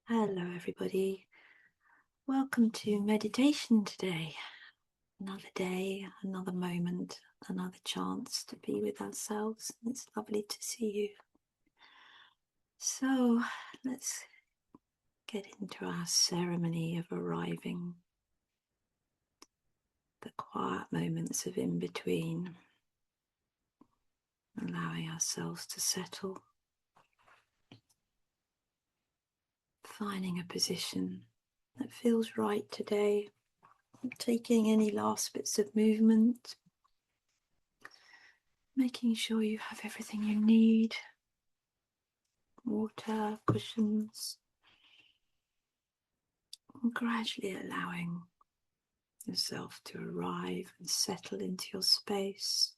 Hello, everybody. Welcome to meditation today. Another day, another moment, another chance to be with ourselves. It's lovely to see you. So let's get into our ceremony of arriving, the quiet moments of in between, allowing ourselves to settle, finding a position that feels right today, taking any last bits of movement, making sure you have everything you need, water, cushions, and gradually allowing yourself to arrive and settle into your space,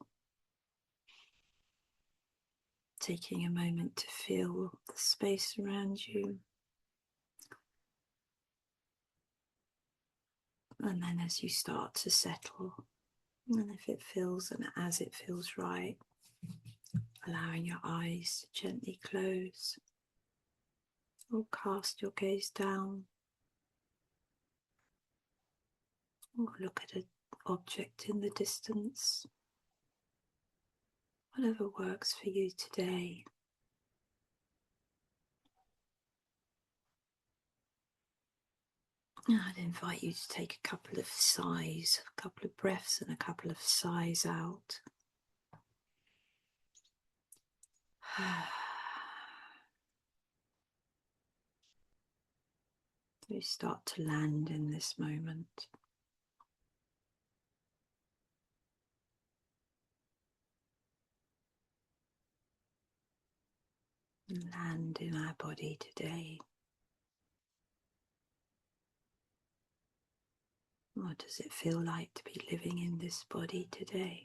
taking a moment to feel the space around you. And then as you start to settle, and if it feels and as it feels right, allowing your eyes to gently close or cast your gaze down or look at an object in the distance, whatever works for you today. I'd invite you to take a couple of sighs, a couple of breaths and a couple of sighs out. We start to land in this moment. Land in our body today. What does it feel like to be living in this body today?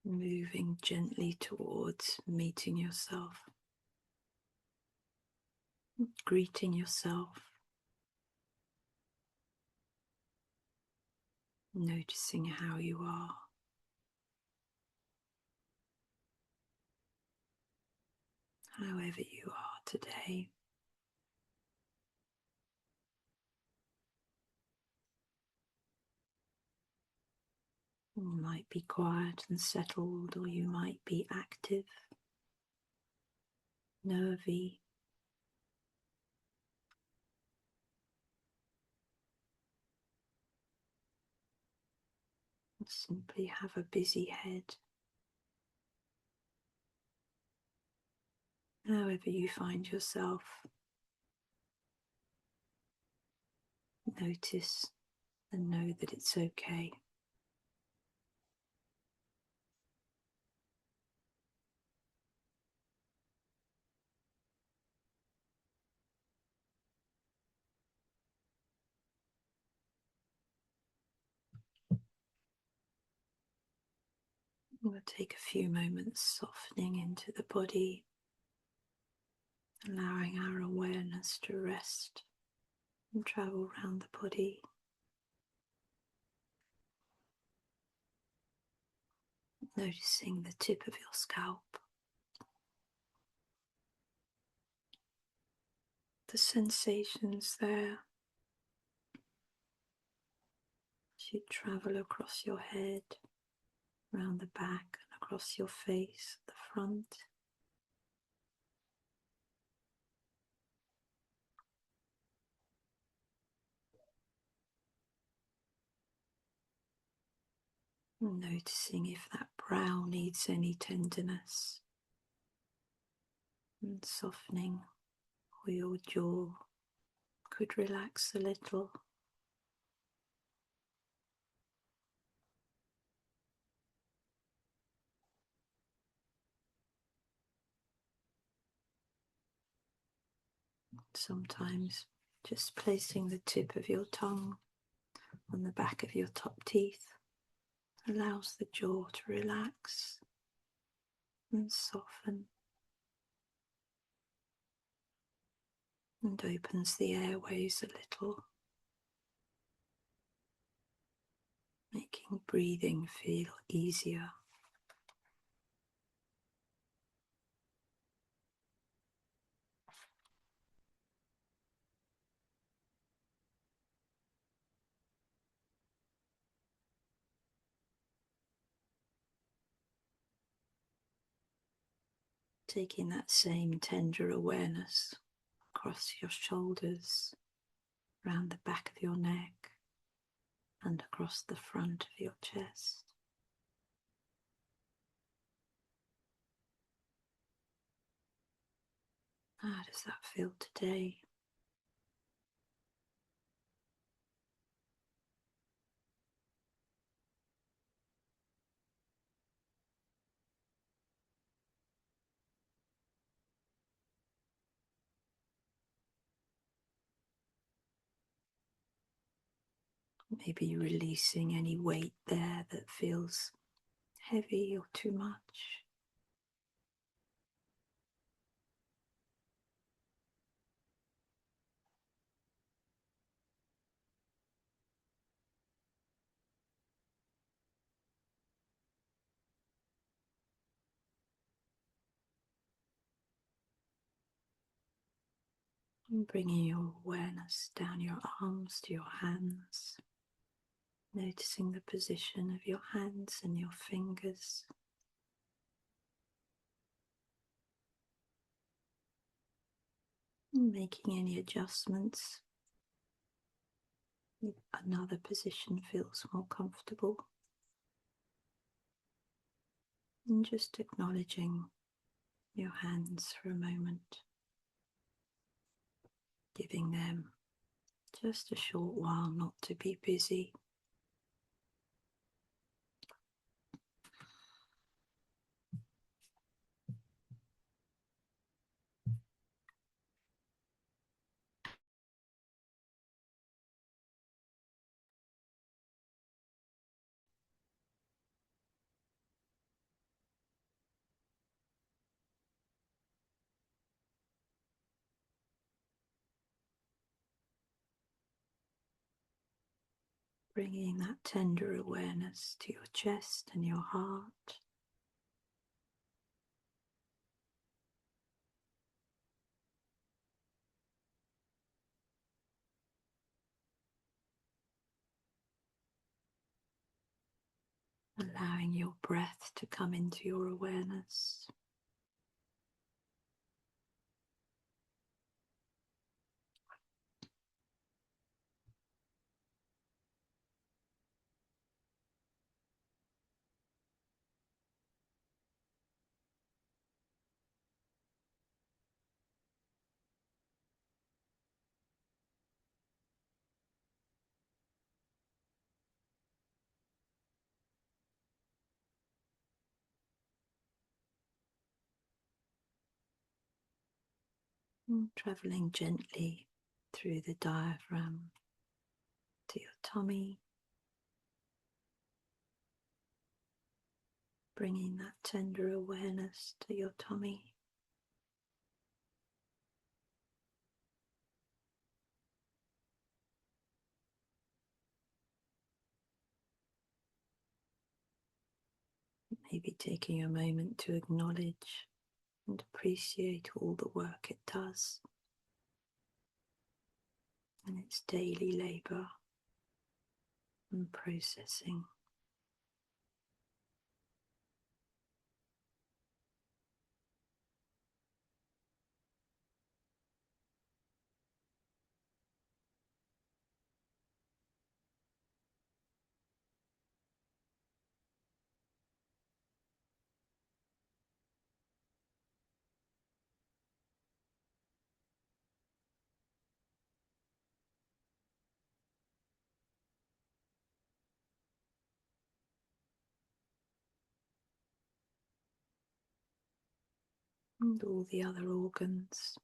Moving gently towards meeting yourself, greeting yourself, noticing how you are. However you are today. You might be quiet and settled, or you might be active, nervy. Simply have a busy head. However you find yourself, notice and know that it's okay. We'll take a few moments softening into the body, allowing our awareness to rest and travel around the body. Noticing the tip of your scalp, the sensations there as you travel across your head, around the back and across your face, the front. Noticing if that brow needs any tenderness, and softening, or your jaw could relax a little. Sometimes just placing the tip of your tongue on the back of your top teeth allows the jaw to relax and soften, and opens the airways a little, making breathing feel easier. Taking that same tender awareness across your shoulders, round the back of your neck, and across the front of your chest. How does that feel today? Maybe releasing any weight there that feels heavy or too much. And bringing your awareness down your arms to your hands, noticing the position of your hands and your fingers. And making any adjustments if another position feels more comfortable. And just acknowledging your hands for a moment, giving them just a short while not to be busy. Bringing that tender awareness to your chest and your heart. Allowing your breath to come into your awareness. And traveling gently through the diaphragm to your tummy, bringing that tender awareness to your tummy. Maybe taking a moment to acknowledge and appreciate all the work it does and its daily labour and processing. And all the other organs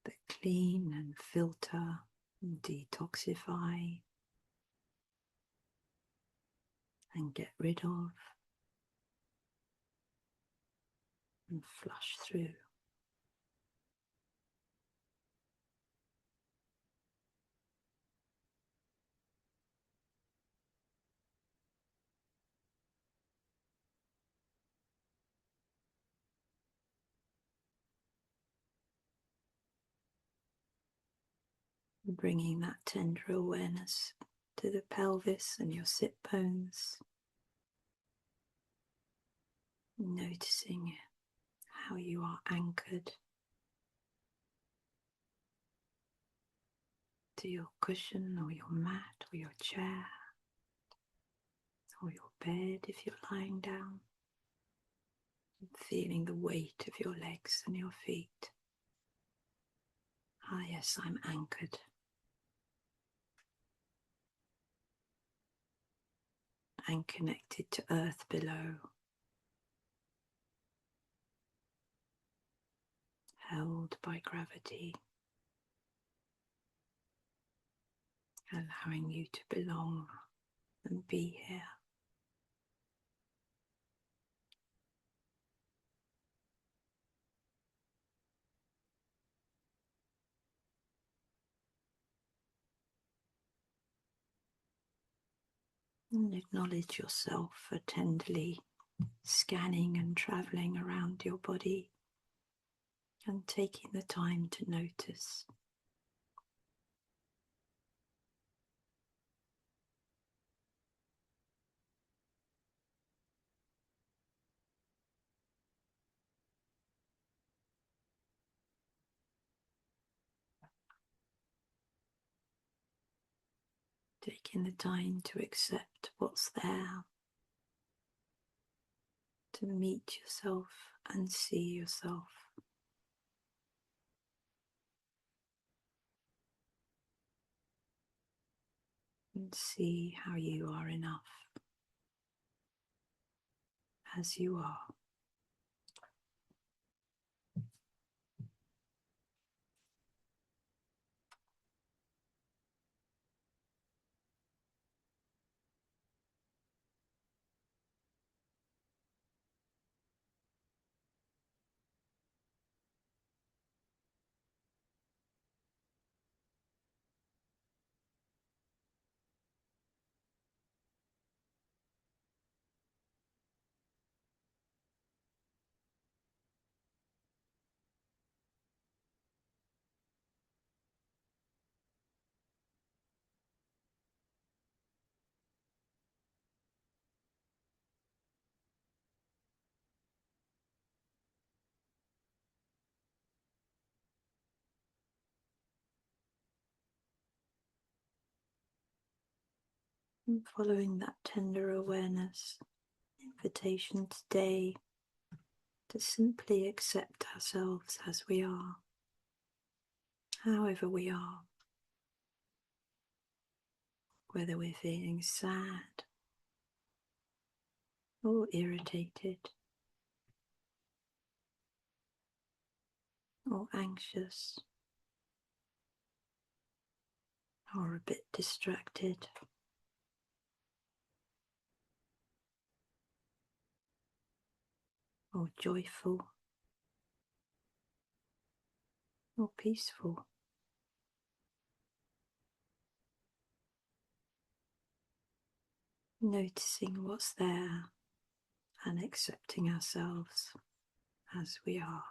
that clean and filter detoxify and get rid of and flush through. Bringing that tender awareness to the pelvis and your sit bones, noticing how you are anchored to your cushion or your mat or your chair or your bed if you're lying down, feeling the weight of your legs and your feet. Ah, yes, I'm anchored. And connected to earth below, held by gravity, allowing you to belong and be here. And acknowledge yourself for tenderly scanning and travelling around your body and taking the time to notice. Taking the time to accept what's there, to meet yourself and see yourself. And see how you are enough as you are. And following that tender awareness, invitation today to simply accept ourselves as we are, however we are, whether we're feeling sad or irritated or anxious or a bit distracted. Or joyful or peaceful. Noticing what's there and accepting ourselves as we are.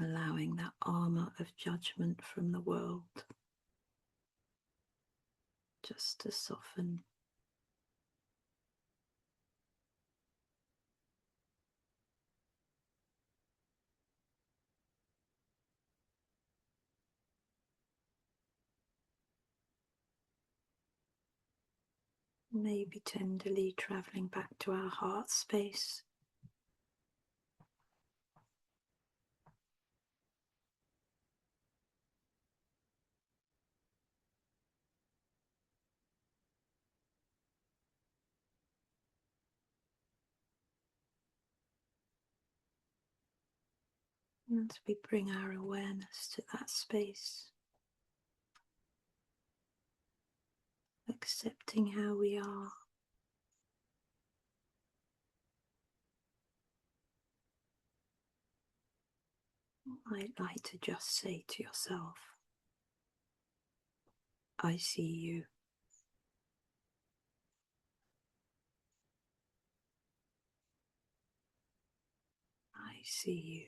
Allowing that armour of judgment from the world just to soften. Maybe tenderly travelling back to our heart space. As we bring our awareness to that space, accepting how we are, I'd like to just say to yourself, I see you. I see you.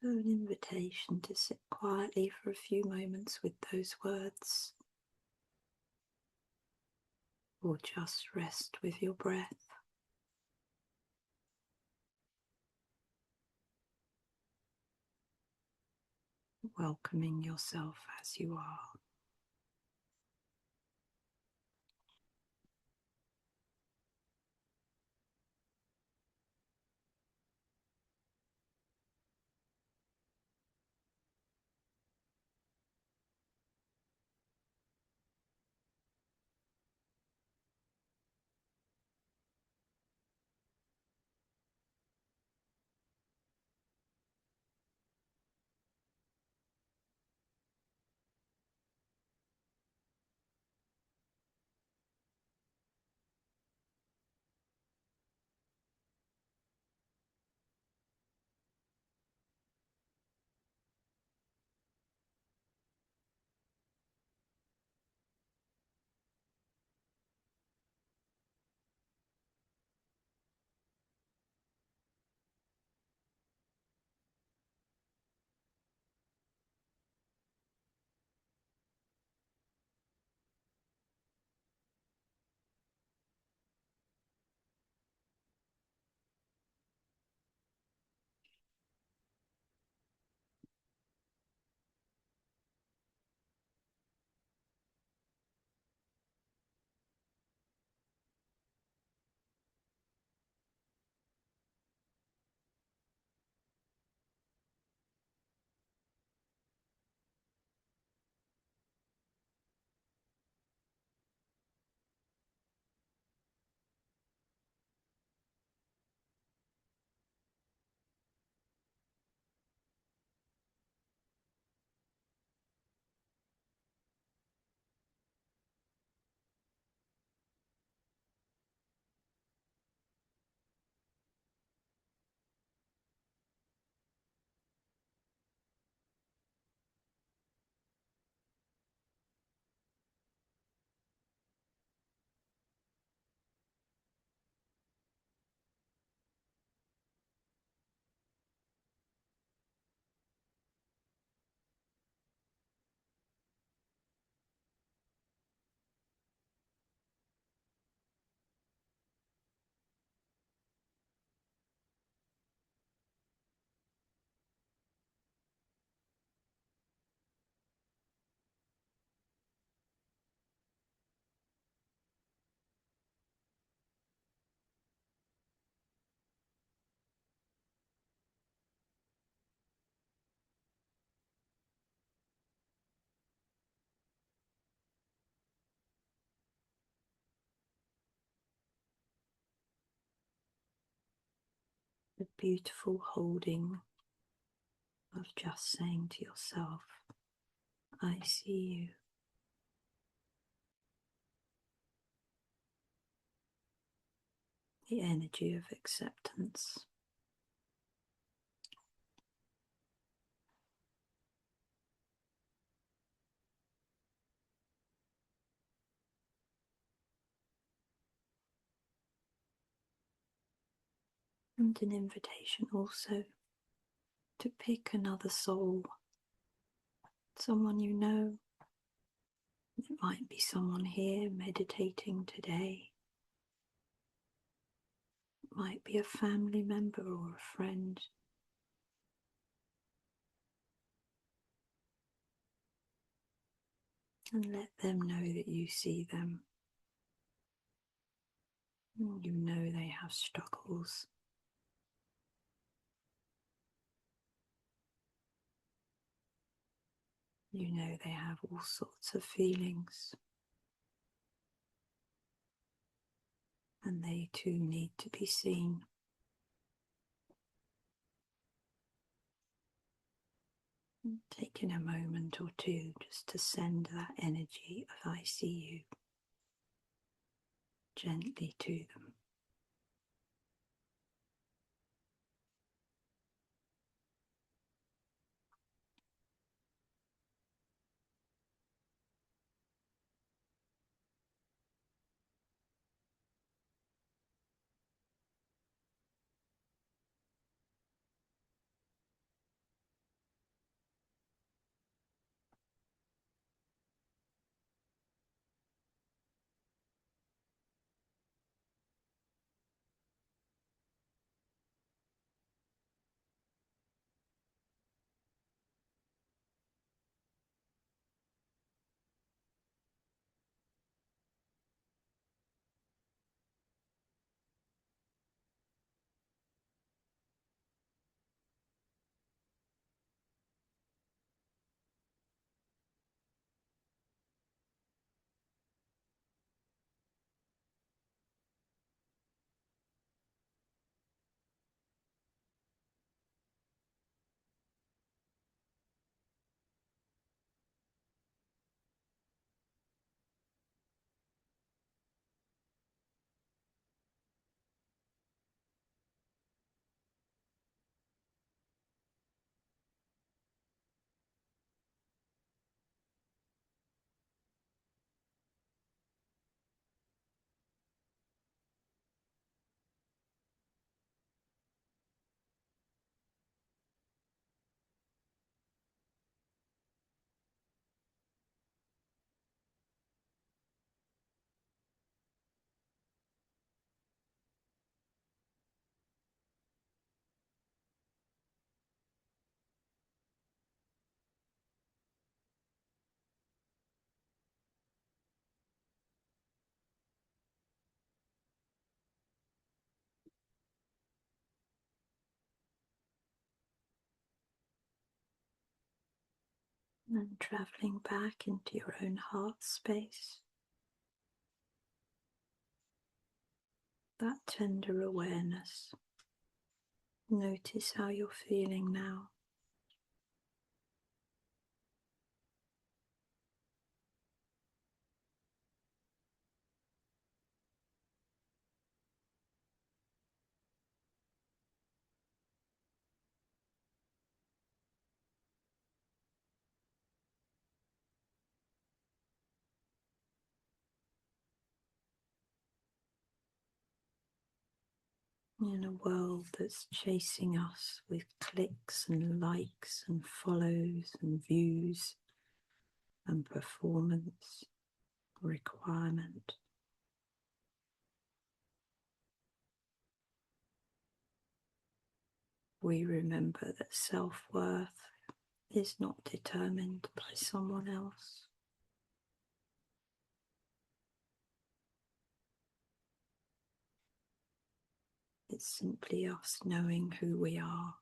So an invitation to sit quietly for a few moments with those words, or just rest with your breath. Welcoming yourself as you are. The beautiful holding of just saying to yourself, I see you. The energy of acceptance. And an invitation also to pick another soul, someone you know, It might be someone here meditating today. It might be a family member or a friend. And let them know that you see them. You know they have struggles. You know they have all sorts of feelings. And they too need to be seen. Taking a moment or two just to send that energy of I see you gently to them. And travelling back into your own heart space, that tender awareness. Notice how you're feeling now. In a world that's chasing us with clicks and likes and follows and views and performance requirement, we remember that self-worth is not determined by someone else. It's simply us knowing who we are.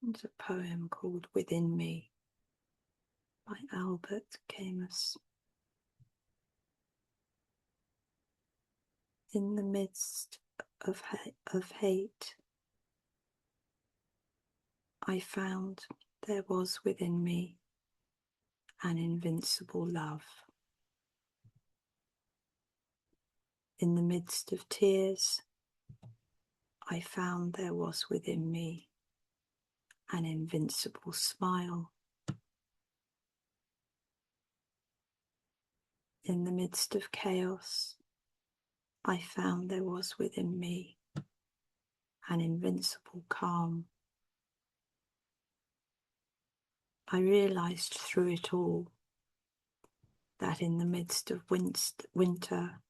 It's a poem called Within Me by Albert Camus. In the midst of hate, I found there was within me an invincible love. In the midst of tears, I found there was within me an invincible smile. In the midst of chaos, I found there was within me an invincible calm. I realized through it all that in the midst of winter,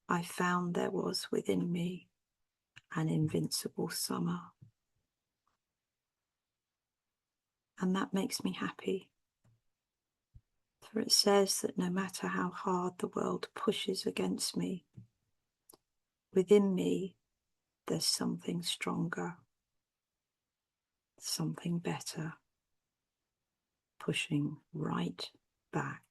I found there was within me an invincible summer. And that makes me happy, for it says that no matter how hard the world pushes against me, within me there's something stronger, something better, pushing right back.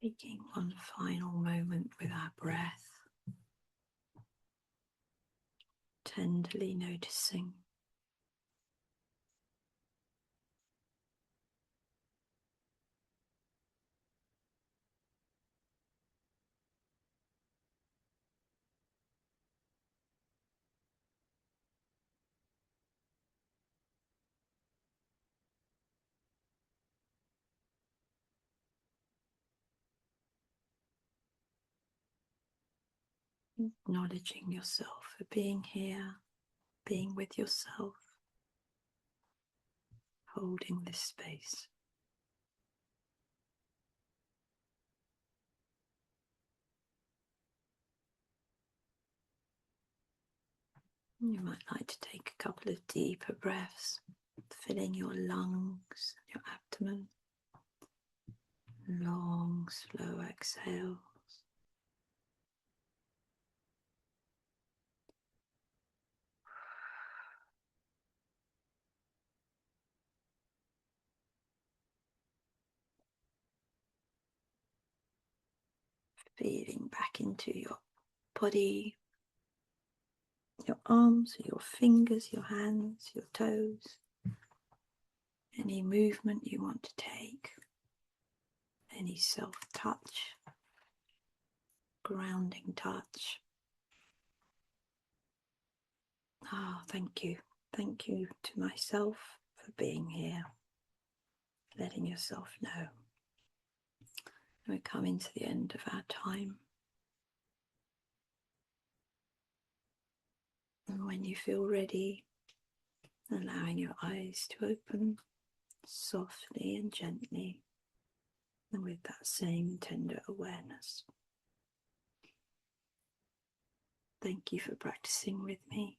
Taking one final moment with our breath, tenderly noticing acknowledging yourself for being here, being with yourself, holding this space. You might like to take a couple of deeper breaths, filling your lungs, your abdomen. Long, slow exhales. Feeling back into your body, your arms, your fingers, your hands, your toes. Any movement you want to take, any self-touch, grounding touch. Thank you. Thank you to myself for being here, letting yourself know. We're coming to the end of our time. And when you feel ready, allowing your eyes to open softly and gently, and with that same tender awareness. Thank you for practicing with me.